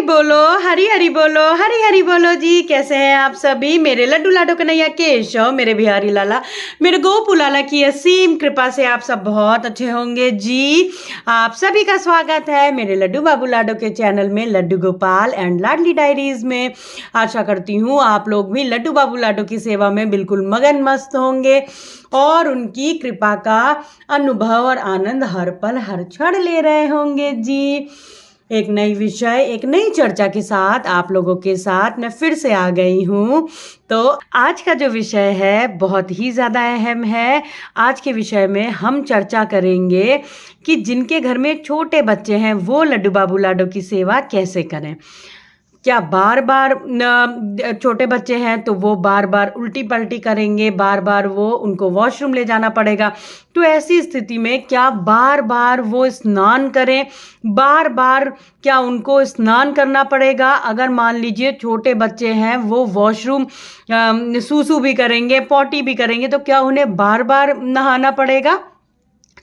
बोलो, हरी हरी बोलो, हरी हरी बोलो जी। कैसे हैं आप सभी? मेरे लड्डू लाडो कन्हैया केशव, मेरे बिहारी लाला, मेरे गोपू लाला की असीम कृपा से आप सब बहुत अच्छे होंगे जी। आप सभी का स्वागत है मेरे लड्डू बाबू लाडो के चैनल में, लड्डू गोपाल एंड लाडली डायरीज में। आशा करती हूँ आप लोग भी लड्डू बाबू लाडो की सेवा में बिल्कुल मगन मस्त होंगे और उनकी कृपा का अनुभव और आनंद हर पल हर क्षण ले रहे होंगे जी। एक नई विषय, एक नई चर्चा के साथ आप लोगों के साथ मैं फिर से आ गई हूँ। तो आज का जो विषय है बहुत ही ज़्यादा अहम है। आज के विषय में हम चर्चा करेंगे कि जिनके घर में छोटे बच्चे हैं वो लड्डू बाबू लाडो की सेवा कैसे करें। क्या बार बार छोटे बच्चे हैं तो वो बार बार उल्टी पलटी करेंगे, बार बार वो उनको वॉशरूम ले जाना पड़ेगा। तो ऐसी स्थिति में क्या बार बार वो स्नान करें, बार बार क्या उनको स्नान करना पड़ेगा? अगर मान लीजिए छोटे बच्चे हैं वो वॉशरूम सूसू भी करेंगे, पॉटी भी करेंगे, तो क्या उन्हें बार बार नहाना पड़ेगा?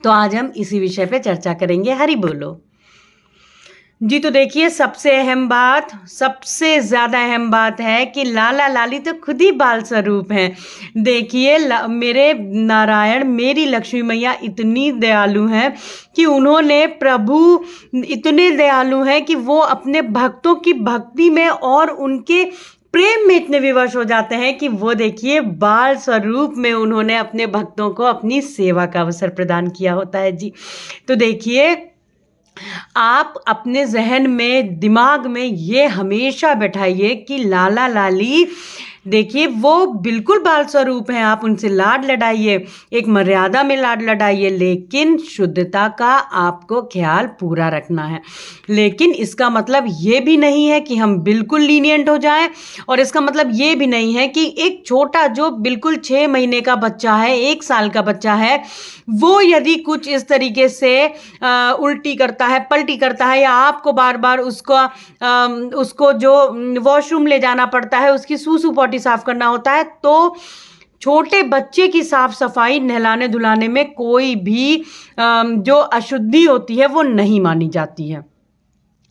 तो आज हम इसी विषय पे चर्चा करेंगे। हरी बोलो जी। तो देखिए, सबसे अहम बात, सबसे ज़्यादा अहम बात है कि लाला लाली तो खुद ही बाल स्वरूप हैं। देखिए, मेरे नारायण, मेरी लक्ष्मी मैया इतनी दयालु हैं कि उन्होंने प्रभु इतने दयालु हैं कि वो अपने भक्तों की भक्ति में और उनके प्रेम में इतने विवश हो जाते हैं कि वो देखिए बाल स्वरूप में उन्होंने अपने भक्तों को अपनी सेवा का अवसर प्रदान किया होता है जी। तो देखिए, आप अपने जहन में, दिमाग में ये हमेशा बैठाइए कि लाला लाली देखिए वो बिल्कुल बाल स्वरूप हैं। आप उनसे लाड लडाइए, एक मर्यादा में लाड लडाइए, लेकिन शुद्धता का आपको ख्याल पूरा रखना है। लेकिन इसका मतलब ये भी नहीं है कि हम बिल्कुल लीनियंट हो जाएं, और इसका मतलब ये भी नहीं है कि एक छोटा जो बिल्कुल 6 महीने का बच्चा है, 1 साल का बच्चा है, वो यदि कुछ इस तरीके से उल्टी करता है, पलटी करता है, या आपको बार बार उसको जो वॉशरूम ले जाना पड़ता है, उसकी सूसू पॉटी साफ करना होता है, तो छोटे बच्चे की साफ सफाई, नहलाने धुलाने में कोई भी जो अशुद्धि होती है वो नहीं मानी जाती है।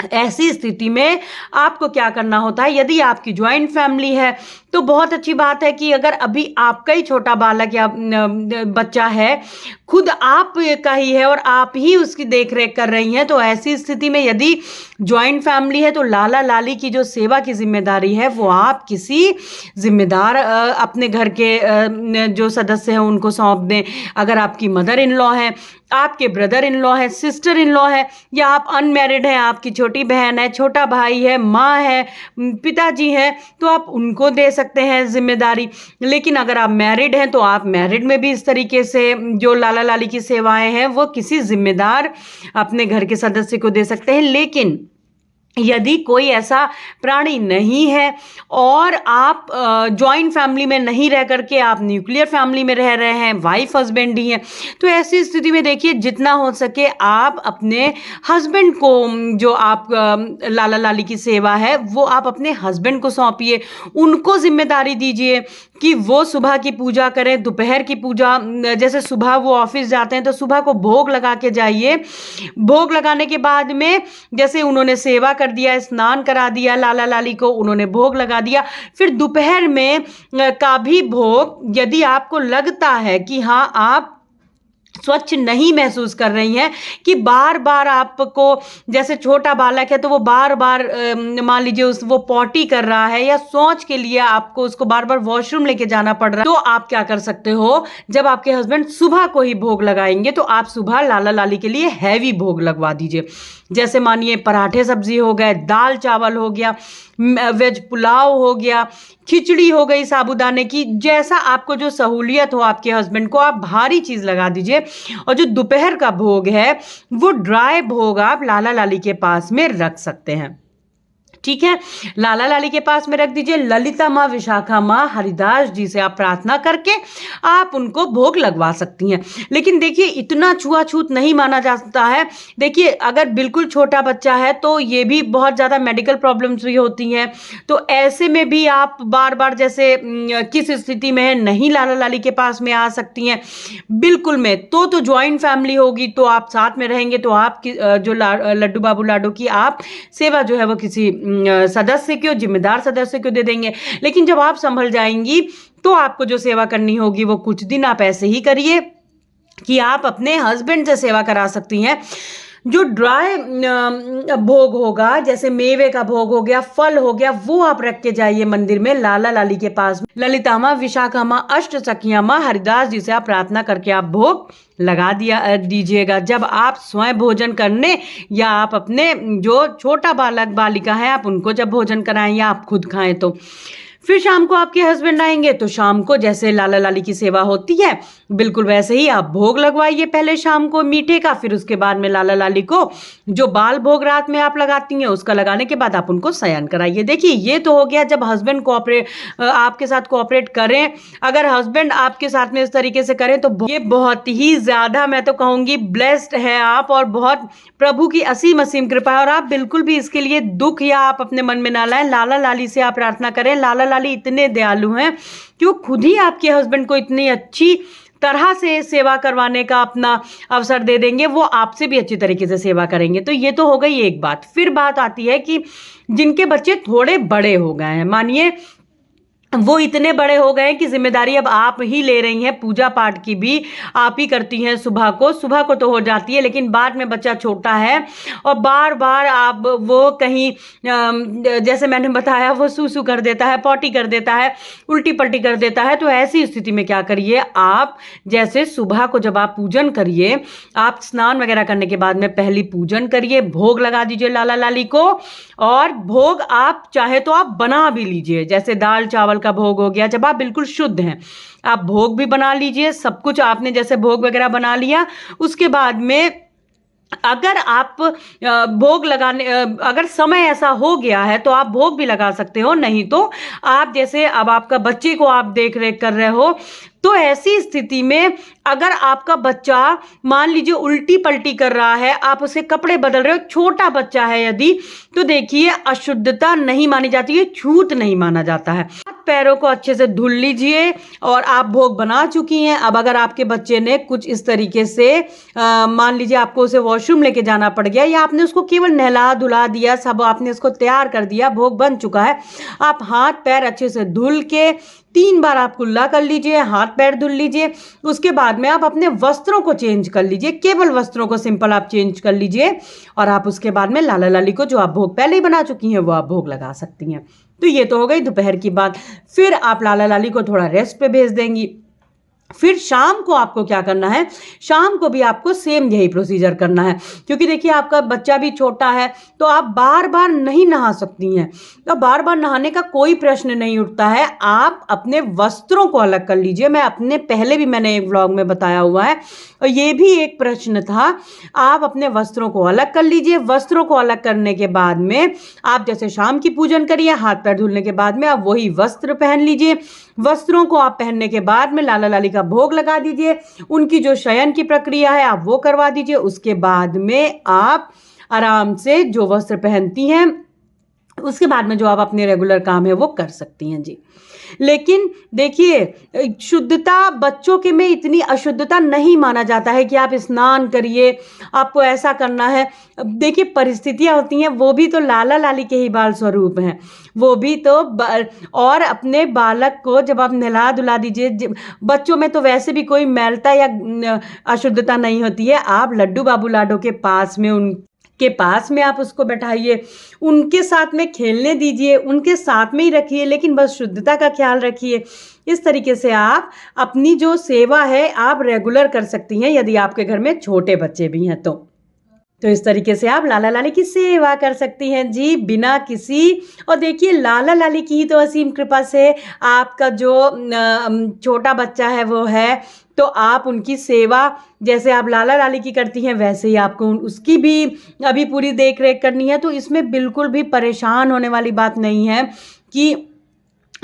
ऐसी स्थिति में आपको क्या करना होता है? यदि आपकी ज्वाइंट फैमिली है तो बहुत अच्छी बात है कि अगर अभी आपका ही छोटा बालक या बच्चा है, खुद आप का ही है और आप ही उसकी देखरेख कर रही हैं, तो ऐसी स्थिति में यदि ज्वाइंट फैमिली है तो लाला लाली की जो सेवा की जिम्मेदारी है वो आप किसी जिम्मेदार अपने घर के जो सदस्य हैं उनको सौंप दें। अगर आपकी मदर इन लॉ है, आपके ब्रदर इन लॉ है, सिस्टर इन लॉ है, या आप अनमैरिड हैं, आपकी छोटी बहन है, छोटा भाई है, माँ है, पिताजी हैं, तो आप उनको दे सकते हैं जिम्मेदारी। लेकिन अगर आप मैरिड हैं तो आप मैरिड में भी इस तरीके से जो लाला लाली की सेवाएं हैं वो किसी जिम्मेदार अपने घर के सदस्य को दे सकते हैं। लेकिन यदि कोई ऐसा प्राणी नहीं है और आप जॉइंट फैमिली में नहीं रह करके आप न्यूक्लियर फैमिली में रह रहे हैं, वाइफ हस्बैंड ही हैं, तो ऐसी स्थिति में देखिए जितना हो सके आप अपने हस्बैंड को, जो आप लाला लाली की सेवा है वो आप अपने हस्बैंड को सौंपिए। उनको जिम्मेदारी दीजिए कि वो सुबह की पूजा करें, दोपहर की पूजा, जैसे सुबह वो ऑफिस जाते हैं तो सुबह को भोग लगा के जाइए। भोग लगाने के बाद में जैसे उन्होंने सेवा कर दिया, स्नान करा दिया, लाला लाली को उन्होंने भोग लगा दिया, फिर दोपहर में का भी भोग, यदि आपको लगता है कि हाँ आप स्वच्छ नहीं महसूस कर रही हैं, कि बार बार आपको, जैसे छोटा बालक है तो वो बार बार मान लीजिए वो पॉटी कर रहा है या शौच के लिए आपको उसको बार बार वॉशरूम लेके जाना पड़ रहा है, तो आप क्या कर सकते हो? जब आपके हस्बैंड सुबह को ही भोग लगाएंगे तो आप सुबह लाला लाली के लिए हैवी भोग लगवा दीजिए। जैसे मानिए पराठे सब्जी हो गए, दाल चावल हो गया, वेज पुलाव हो गया, खिचड़ी हो गई साबूदाने की, जैसा आपको जो सहूलियत हो आपके हस्बैंड को, आप भारी चीज़ लगा दीजिए। और जो दोपहर का भोग है वो ड्राई भोग आप लाला लाली के पास में रख सकते हैं। ठीक है, लाला लाली के पास में रख दीजिए। ललिता माँ, विशाखा माँ, हरिदास जी से आप प्रार्थना करके आप उनको भोग लगवा सकती हैं। लेकिन देखिए इतना छुआछूत नहीं माना जाता है। देखिए अगर बिल्कुल छोटा बच्चा है तो ये भी बहुत ज़्यादा मेडिकल प्रॉब्लम्स भी होती हैं, तो ऐसे में भी आप बार बार जैसे किस स्थिति में है, नहीं लाला लाली के पास में आ सकती हैं बिल्कुल में, तो ज्वाइंट फैमिली होगी तो आप साथ में रहेंगे, तो आप जो लड्डू बाबू लाडो की आप सेवा जो है वो किसी सदस्य क्यों, जिम्मेदार सदस्य क्यों दे देंगे। लेकिन जब आप संभल जाएंगी तो आपको जो सेवा करनी होगी वो कुछ दिन आप ऐसे ही करिए कि आप अपने हस्बैंड से सेवा करा सकती हैं। जो ड्राई भोग होगा, जैसे मेवे का भोग हो गया, फल हो गया, वो आप रख के जाइए मंदिर में लाला लाली के पास। ललिता माँ, विशाखा माँ, अष्ट सखिया माँ, हरिदास जी से आप प्रार्थना करके आप भोग लगा दीजिएगा। जब आप स्वयं भोजन करने या आप अपने जो छोटा बालक बालिका है आप उनको जब भोजन कराएं या आप खुद खाएं, तो फिर शाम को आपके हस्बैंड आएंगे तो शाम को जैसे लाला लाली की सेवा होती है बिल्कुल वैसे ही आप भोग लगवाइए पहले शाम को मीठे का, फिर उसके बाद में लाला लाली को जो बाल भोग रात में आप लगाती हैं उसका लगाने के बाद आप उनको शयन कराइए। देखिए ये तो हो गया जब हस्बैंड आपके साथ कोऑपरेट करें। अगर हस्बैंड आपके साथ में इस तरीके से करें तो ये बहुत ही ज्यादा, मैं तो कहूंगी, ब्लेस्ड है आप, और बहुत प्रभु की असीम असीम कृपा है। और आप बिल्कुल भी इसके लिए दुख या आप अपने मन में ना लाएं। लाला लाली से आप प्रार्थना करें। लाला लाली इतने दयालु हैं कि वो खुद ही आपके हस्बैंड को इतनी अच्छी तरह से सेवा करवाने का अपना अवसर दे देंगे, वो आपसे भी अच्छी तरीके से सेवा करेंगे। तो ये तो हो गई एक बात। फिर बात आती है कि जिनके बच्चे थोड़े बड़े हो गए हैं, मानिए वो इतने बड़े हो गए कि जिम्मेदारी अब आप ही ले रही हैं, पूजा पाठ की भी आप ही करती हैं। सुबह को तो हो जाती है, लेकिन बाद में बच्चा छोटा है और बार बार आप वो कहीं जैसे मैंने बताया वो सूसू कर देता है, पॉटी कर देता है, उल्टी पल्टी कर देता है। तो ऐसी स्थिति में क्या करिए आप, जैसे सुबह को जब आप पूजन करिए, आप स्नान वगैरह करने के बाद में पहली पूजन करिए, भोग लगा दीजिए लाला लाली को। और भोग आप चाहे तो आप बना भी लीजिए, जैसे दाल चावल का भोग हो गया। जब आप बिल्कुल शुद्ध हैं आप भोग भी बना लीजिए, सब कुछ आपने जैसे भोग वगैरह बना लिया। उसके बाद में अगर आप भोग लगाने, अगर समय ऐसा हो गया है तो आप भोग भी लगा सकते हो। नहीं तो आप जैसे अब आपका बच्चे को आप देख रेख कर रहे हो, तो ऐसी स्थिति में अगर आपका बच्चा मान लीजिए उल्टी पल्टी कर रहा है, आप उसे कपड़े बदल रहे हो, छोटा बच्चा है यदि, तो देखिए अशुद्धता नहीं मानी जाती है, छूत नहीं माना जाता है। पैरों को अच्छे से धुल लीजिए और आप भोग बना चुकी हैं। अब अगर आपके बच्चे ने कुछ इस तरीके से मान लीजिए आपको उसे वॉशरूम लेके जाना पड़ गया या आपने उसको केवल नहला धुला दिया, सब आपने उसको तैयार कर दिया, भोग बन चुका है, आप हाथ पैर अच्छे से धुल के 3 बार आप कुल्ला कर लीजिए, हाथ पैर धुल लीजिए। उसके बाद में आप अपने वस्त्रों को चेंज कर लीजिए, केवल वस्त्रों को सिंपल आप चेंज कर लीजिए। और आप उसके बाद में लाला लाली को जो आप भोग पहले ही बना चुकी हैं वो आप भोग लगा सकती हैं। तो ये तो हो गई दोपहर की बात। फिर आप लाला लाली को थोड़ा रेस्ट पे भेज देंगी। फिर शाम को आपको क्या करना है, शाम को भी आपको सेम यही प्रोसीजर करना है, क्योंकि देखिए आपका बच्चा भी छोटा है तो आप बार बार नहीं नहा सकती हैं। तो बार बार नहाने का कोई प्रश्न नहीं उठता है। आप अपने वस्त्रों को अलग कर लीजिए। मैं अपने पहले भी मैंने एक व्लॉग में बताया हुआ है और ये भी एक प्रश्न था। आप अपने वस्त्रों को अलग कर लीजिए। वस्त्रों को अलग करने के बाद में आप जैसे शाम की पूजन करिए, हाथ पैर धुलने के बाद में आप वही वस्त्र पहन लीजिए। वस्त्रों को आप पहनने के बाद में लाला लाली का भोग लगा दीजिए। उनकी जो शयन की प्रक्रिया है आप वो करवा दीजिए। उसके बाद में आप आराम से जो वस्त्र पहनती हैं, उसके बाद में जो आप अपने रेगुलर काम है वो कर सकती हैं जी। लेकिन देखिए शुद्धता बच्चों के में इतनी अशुद्धता नहीं माना जाता है कि आप स्नान करिए, आपको ऐसा करना है। देखिए परिस्थितियां होती हैं, वो भी तो लाला लाली के ही बाल स्वरूप हैं, वो भी तो और अपने बालक को जब आप नहला धुला दीजिए, बच्चों में तो वैसे भी कोई मैलता या अशुद्धता नहीं होती है। आप लड्डू बाबू लाडो के पास में के पास में आप उसको बैठाइए, उनके साथ में खेलने दीजिए, उनके साथ में ही रखिए, लेकिन बस शुद्धता का ख्याल रखिए। इस तरीके से आप अपनी जो सेवा है आप रेगुलर कर सकती हैं, यदि आपके घर में छोटे बच्चे भी हैं तो इस तरीके से आप लाला लाली की सेवा कर सकती हैं जी, बिना किसी। और देखिए लाला लाली की ही तो असीम कृपा से आपका जो छोटा बच्चा है वो है, तो आप उनकी सेवा जैसे आप लाला लाली की करती हैं वैसे ही आपको उसकी भी अभी पूरी देख रेख करनी है। तो इसमें बिल्कुल भी परेशान होने वाली बात नहीं है कि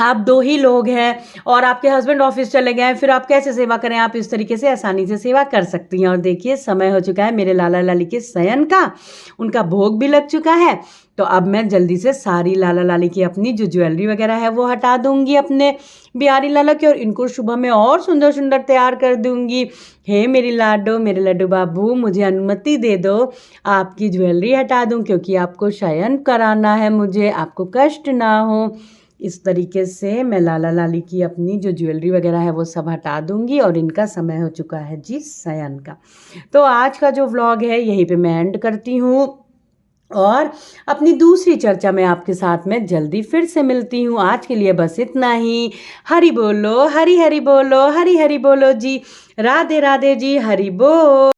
आप 2 ही लोग हैं और आपके हस्बैंड ऑफिस चले गए हैं, फिर आप कैसे सेवा करें? आप इस तरीके से आसानी से सेवा कर सकती हैं। और देखिए समय हो चुका है मेरे लाला लाली के शयन का, उनका भोग भी लग चुका है। तो अब मैं जल्दी से सारी लाला लाली की अपनी जो ज्वेलरी वगैरह है वो हटा दूंगी अपने बिहारी लाला की, और इनको सुबह में और सुंदर सुंदर तैयार कर दूंगी। हे मेरे लड्डू बाबू, मुझे अनुमति दे दो, आपकी ज्वेलरी हटा दूं, क्योंकि आपको शयन कराना है, मुझे आपको कष्ट ना हो। इस तरीके से मैं लाला लाली की अपनी जो ज्वेलरी वगैरह है वो सब हटा दूंगी, और इनका समय हो चुका है जी शयन का। तो आज का जो व्लॉग है यहीं पे मैं एंड करती हूँ, और अपनी दूसरी चर्चा में आपके साथ में जल्दी फिर से मिलती हूँ। आज के लिए बस इतना ही। हरि बोलो, हरि हरि बोलो, हरि हरि बोलो जी। राधे राधे जी, हरि बोल।